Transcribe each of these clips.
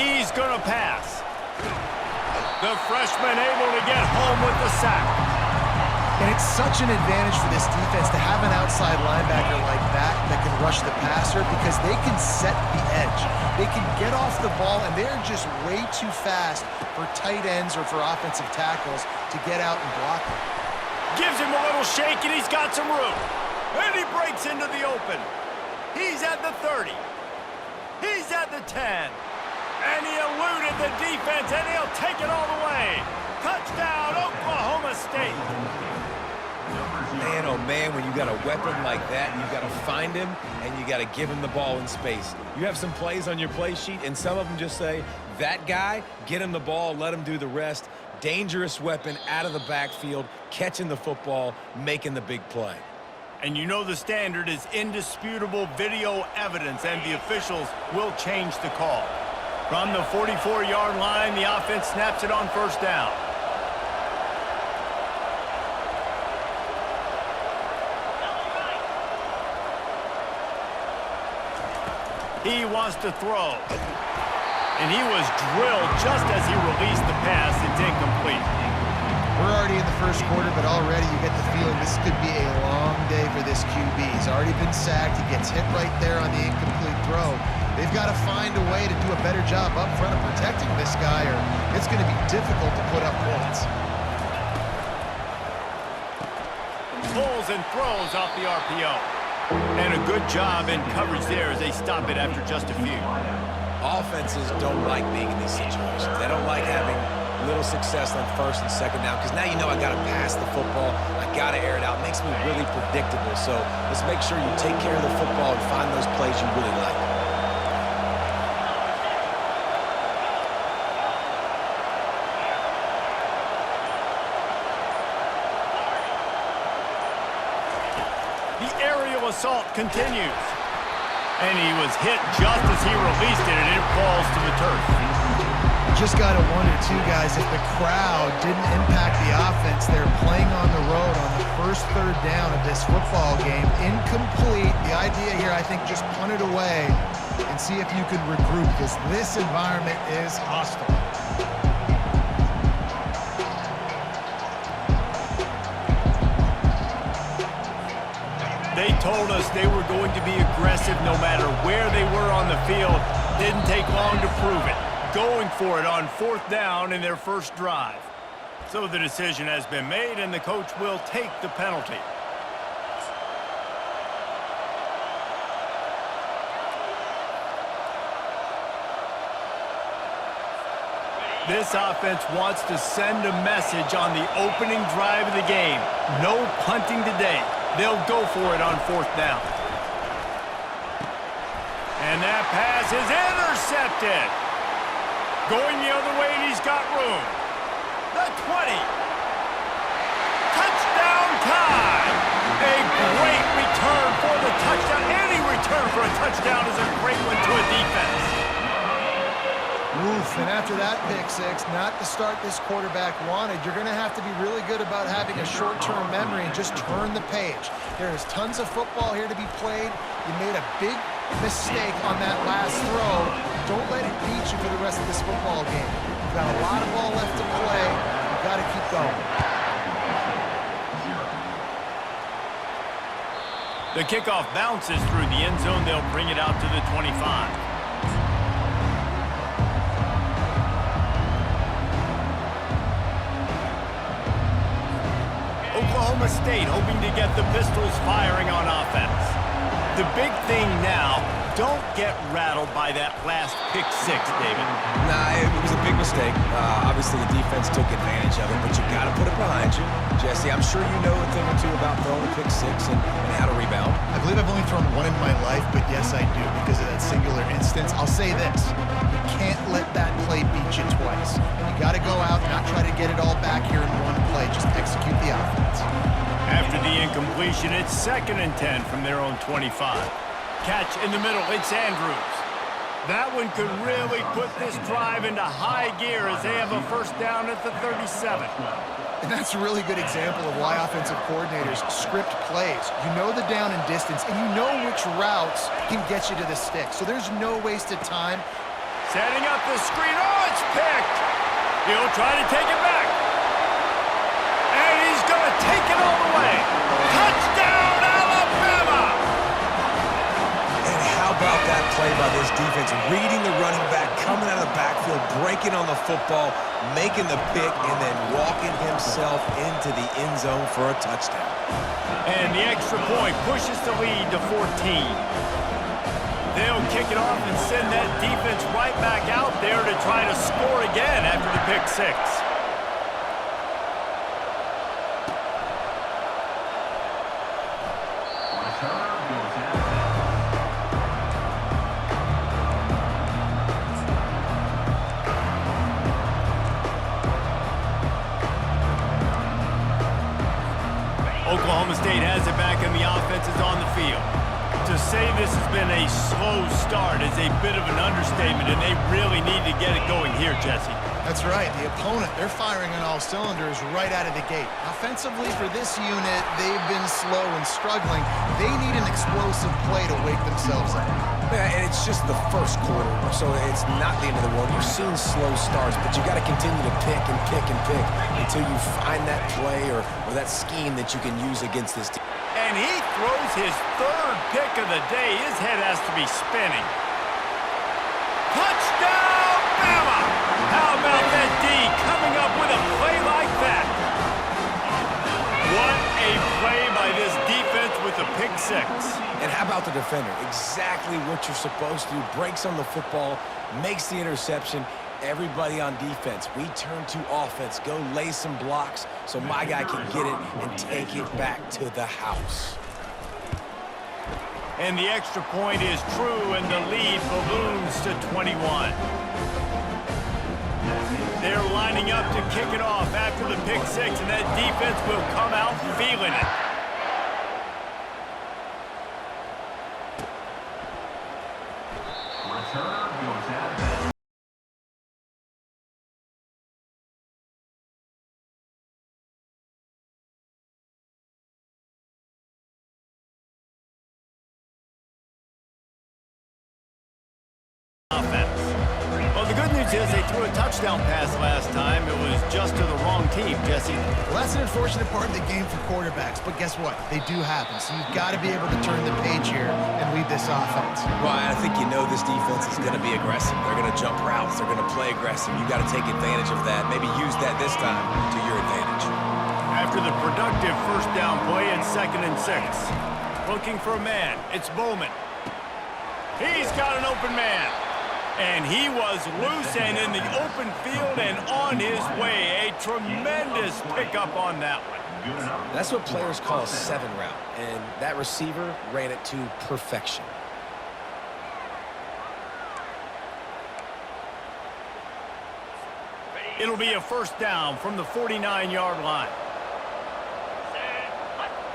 He's going to pass. The freshman able to get home with the sack. And it's such an advantage for this defense to have an outside linebacker like that can rush the passer because they can set the edge. They can get off the ball, and they're just way too fast for tight ends or for offensive tackles to get out and block them. Gives him a little shake, and he's got some room. And he breaks into the open. He's at the 30. He's at the 10. And he eluded the defense, and he'll take it all the way. Touchdown, Oklahoma State. Man, oh man, when you got a weapon like that, you got to find him, and you got to give him the ball in space. You have some plays on your play sheet, and some of them just say, that guy, get him the ball, let him do the rest. Dangerous weapon out of the backfield, catching the football, making the big play. And you know the standard is indisputable video evidence, and the officials will change the call. From the 44-yard line, the offense snaps it on first down. He wants to throw. And he was drilled just as he released the pass. It's incomplete. We're already in the first quarter, but already you get the feeling this could be a long day for this QB. He's already been sacked. He gets hit right there on the incomplete throw. They've got to find a way to do a better job up front of protecting this guy, or it's going to be difficult to put up points. Pulls and throws off the RPO. And a good job in coverage there as they stop it after just a few. Offenses don't like being in these situations. They don't like having little success on first and second down because now you know I got to pass the football. I got to air it out. It makes me really predictable. So let's make sure you take care of the football and find those plays you really like. Assault continues. And he was hit just as he released it, and it falls to the turf. Just got to wonder, too, guys, if the crowd didn't impact the offense. They're playing on the road on the first third down of this football game. Incomplete. The idea here, I think, just punt it away and see if you can regroup because this environment is hostile. They told us they were going to be aggressive no matter where they were on the field. Didn't take long to prove it. Going for it on fourth down in their first drive. So the decision has been made, and the coach will take the penalty. This offense wants to send a message on the opening drive of the game. No punting today. They'll go for it on fourth down. And that pass is intercepted. Going the other way, and he's got room. The 20. Touchdown time. A great return for the touchdown. Any return for a touchdown is a great one to a defense. Oof, and after that pick six, not the start this quarterback wanted. You're going to have to be really good about having a short-term memory and just turn the page. There is tons of football here to be played. You made a big mistake on that last throw. Don't let it beat you for the rest of this football game. You've got a lot of ball left to play. You've got to keep going. The kickoff bounces through the end zone. They'll bring it out to the 25. Oklahoma State hoping to get the Pistols firing on offense. The big thing now, don't get rattled by that last pick six, David. Nah, it was a big mistake. Obviously, the defense took advantage of it, but you got to put it behind you. Jesse, I'm sure you know a thing or two about throwing a pick six and how to rebound. I believe I've only thrown one in my life, but yes, I do because of that singular instance. I'll say this. You can't let that play beat you twice. You got to go out and not try to get it all back here in one play. Just execute the offense. After the incompletion, it's 2nd and 10 from their own 25. Catch in the middle, it's Andrews. That one could really put this drive into high gear as they have a first down at the 37. And that's a really good example of why offensive coordinators script plays. You know the down and distance, and you know which routes can get you to the stick. So there's no wasted time. Setting up the screen. Oh, it's picked. He'll try to take it back. And he's going to take it all the way. Touchdown, Alabama! And how about that play by this defense? Reading the running back, coming out of the backfield, breaking on the football, making the pick, and then walking himself into the end zone for a touchdown. And the extra point pushes the lead to 14. They'll kick it off and send that defense right back out there to try to score again after the pick six. Oklahoma State has it back and the offense is on the field. To say this has been a slow start is a bit of an understatement, and they really need to get it going here, Jesse. That's right. The opponent, they're firing on all cylinders right out of the gate. Offensively for this unit, they've been slow and struggling. They need an explosive play to wake themselves up. Yeah, and it's just the first quarter, so it's not the end of the world. You've seen slow starts, but you got to continue to pick and pick and pick until you find that play or that scheme that you can use against this team. And he throws his third pick of the day. His head has to be spinning. Touchdown, Bama! How about that D coming up with a play like that? What a play by this defense with the pick six. And how about the defender? Exactly what you're supposed to do. Breaks on the football, makes the interception. Everybody on defense, we turn to offense. Go lay some blocks so my guy can get it and take it back to the house. And the extra point is true, and the lead balloons to 21. They're lining up to kick it off after the pick six, and that defense will come out feeling it. Offense. Well, the good news is they threw a touchdown pass last time. It was just to the wrong team, Jesse. Well, that's an unfortunate part of the game for quarterbacks, but guess what? They do happen, so you've got to be able to turn the page here and lead this offense. Well, I think you know this defense is going to be aggressive. They're going to jump routes. They're going to play aggressive. You got to take advantage of that. Maybe use that this time to your advantage. After the productive first down play and 2nd and 6. Looking for a man. It's Bowman. He's got an open man. And he was loose and in the open field and on his way. A tremendous pickup on that one. That's what players call a 7 route, and that receiver ran it to perfection. It'll be a first down from the 49-yard line.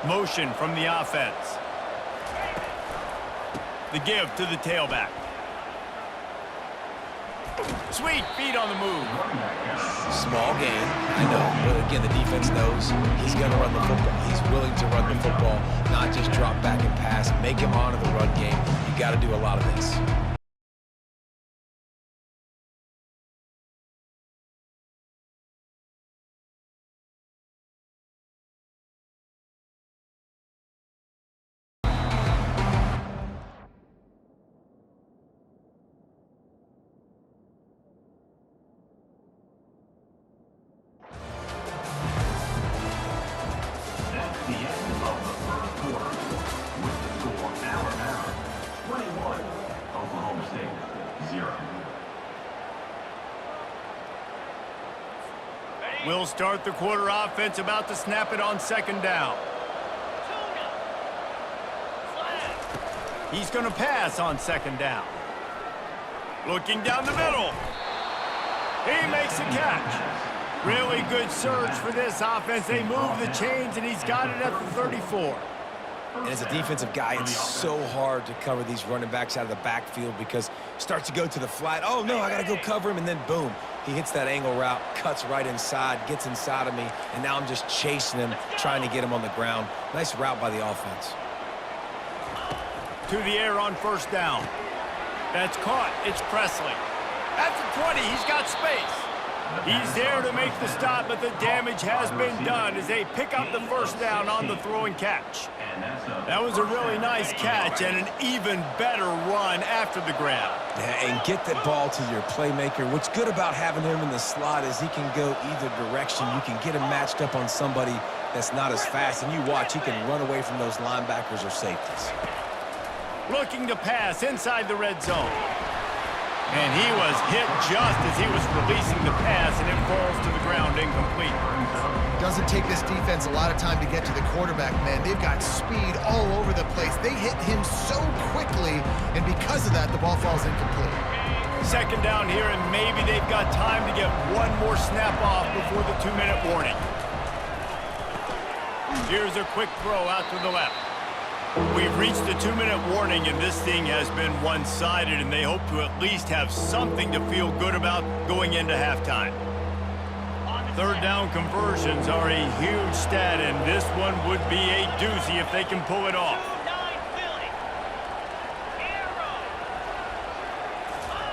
Motion from the offense. The give to the tailback. Sweet feet on the move. Small gain, I know, but again, the defense knows he's going to run the football. He's willing to run the football, not just drop back and pass, make him honor the run game. You got to do a lot of this. We'll start the quarter offense, about to snap it on 2nd down. He's going to pass on 2nd down. Looking down the middle. He makes a catch. Really good surge for this offense. They move the chains, and he's got it at the 34. And as a defensive guy, it's so hard to cover these running backs out of the backfield because starts to go to the flat. Oh, no, I got to go cover him, and then boom. He hits that angle route, cuts right inside, gets inside of me, and now I'm just chasing him, trying to get him on the ground. Nice route by the offense. To the air on 1st down. That's caught. It's Presley. At the 20, he's got space. He's there to make the stop, but the damage has been done as they pick up the first down on the throw and catch. That was a really nice catch and an even better run after the grab. Yeah, and get the ball to your playmaker. What's good about having him in the slot is he can go either direction. You can get him matched up on somebody that's not as fast, and you watch, he can run away from those linebackers or safeties. Looking to pass inside the red zone. And he was hit just as he was releasing the pass, and it falls to the ground incomplete. Doesn't take this defense a lot of time to get to the quarterback, man. They've got speed all over the place. They hit him so quickly, and because of that, the ball falls incomplete. Second down here, and maybe they've got time to get one more snap off before the 2-minute warning. Here's a quick throw out to the left. We've reached the 2-minute warning, and this thing has been one-sided, and they hope to at least have something to feel good about going into halftime. Third down conversions are a huge stat, and this one would be a doozy if they can pull it off.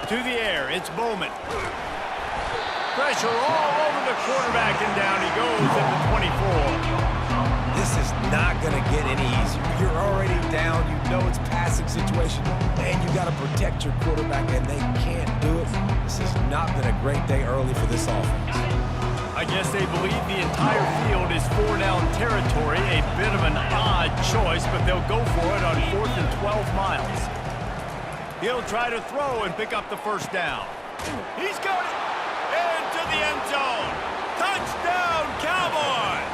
To the air, it's Bowman. Pressure all over the quarterback, and down he goes at the 24. This is not going to get any easier. You're already down. You know it's passing situation, and you got to protect your quarterback, and they can't do it. This has not been a great day early for this offense. I guess they believe the entire field is 4-down territory. A bit of an odd choice, but they'll go for it on 4th and 12 miles. He'll try to throw and pick up the first down. He's got it! Into the end zone! Touchdown, Cowboys!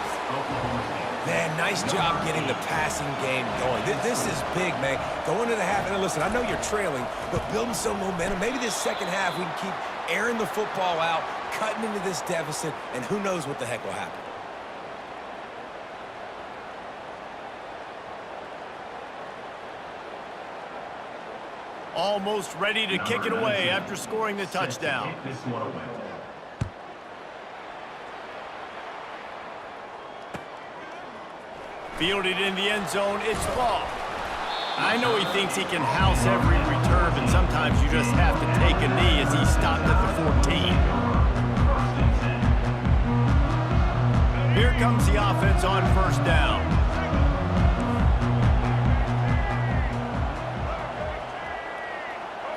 Man, nice job getting the passing game going. This is big, man. Go into the half, and listen, I know you're trailing, but building some momentum. Maybe this second half we can keep airing the football out, cutting into this deficit, and who knows what the heck will happen. Almost ready to kick it away after scoring the touchdown. Fielded in the end zone, it's ball. I know he thinks he can house every return, but sometimes you just have to take a knee as he stopped at the 14. Here comes the offense on first down.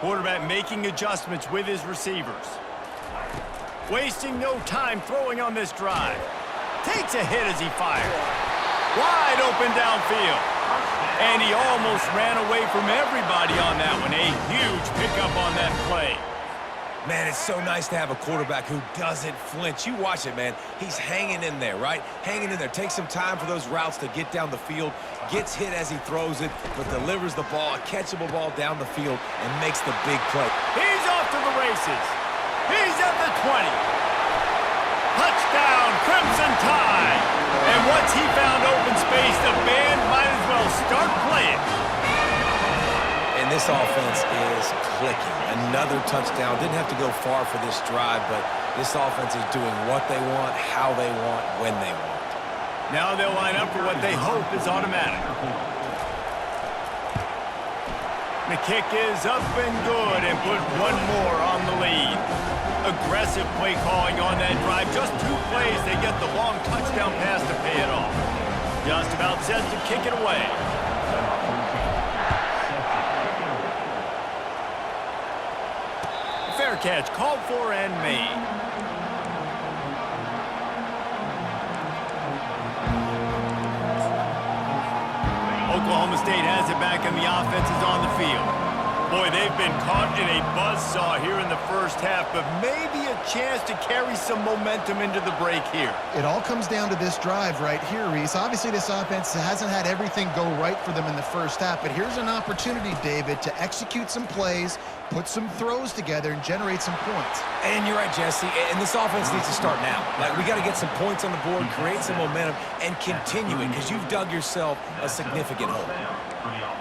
Quarterback making adjustments with his receivers. Wasting no time throwing on this drive. Takes a hit as he fires. Wide open downfield. And he almost ran away from everybody on that one. A huge pickup on that play. Man, it's so nice to have a quarterback who doesn't flinch. You watch it, man. He's hanging in there, right? Hanging in there. Takes some time for those routes to get down the field. Gets hit as he throws it, but delivers the ball, a catchable ball down the field, and makes the big play. He's off to the races. He's at the 20. Touchdown, Crimson Tide. And once he found open space, the band might as well start playing. And this offense is clicking. Another touchdown. Didn't have to go far for this drive, but this offense is doing what they want, how they want, when they want. Now they'll line up for what they hope is automatic. The kick is up and good, and put one more on the lead. Aggressive play calling on that drive. Just 2 plays, they get the long touchdown pass to pay it off. Just about set to kick it away. Fair catch, called for and made. Oklahoma State has it back, and the offense is on the field. Boy, they've been caught in a buzzsaw here in the first half, but maybe a chance to carry some momentum into the break here. It all comes down to this drive right here, Reese. Obviously, this offense hasn't had everything go right for them in the first half, but here's an opportunity, David, to execute some plays, put some throws together, and generate some points. And you're right, Jesse, and this offense needs to start now. Like, we got to get some points on the board, create some momentum, and continue it, because you've dug yourself a significant hole.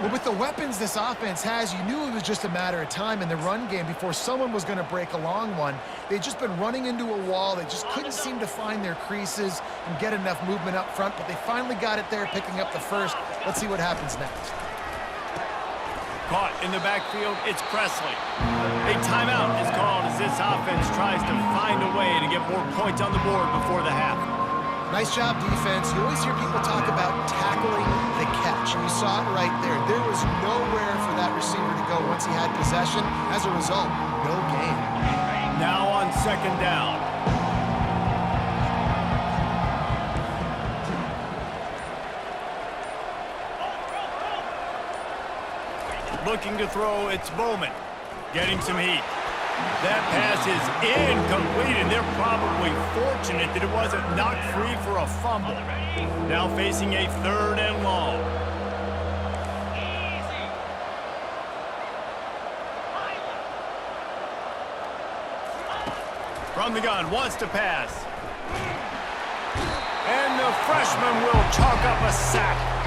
Well, with the weapons this offense has, you knew it was just a matter of time in the run game before someone was going to break a long one. They'd just been running into a wall. They just couldn't seem to find their creases and get enough movement up front, but they finally got it there, picking up the first. Let's see what happens next. Caught in the backfield, it's Presley. A timeout is called as this offense tries to find a way to get more points on the board before the half. Nice job, defense. You always hear people talk about tackling the catch, and you saw it right there. There was nowhere for that receiver to go once he had possession. As a result, no gain. Now on second down. Looking to throw, it's Bowman. Getting some heat. That pass is incomplete, and they're probably fortunate that it wasn't knocked free for a fumble. Now facing a 3rd and long. From the gun, wants to pass. And the freshman will chalk up a sack.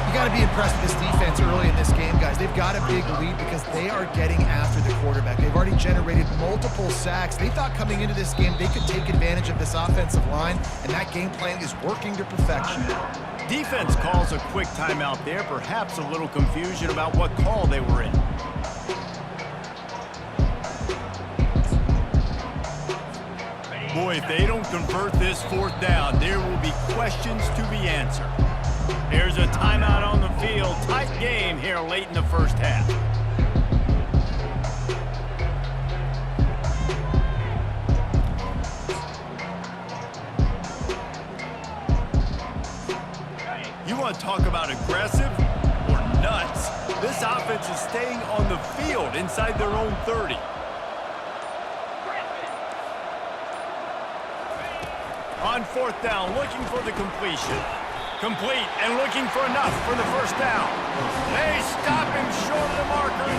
You got to be impressed with this defense early in this game, guys. They've got a big lead because they are getting after the quarterback. They've already generated multiple sacks. They thought coming into this game they could take advantage of this offensive line, and that game plan is working to perfection. Defense calls a quick timeout there, perhaps a little confusion about what call they were in. Boy, if they don't convert this 4th down, there will be questions to be answered. There's a timeout on the field. Tight game here late in the first half. You want to talk about aggressive or nuts? This offense is staying on the field inside their own 30. On 4th down, looking for the completion. Complete and looking for enough for the first down. They stop him short of the marker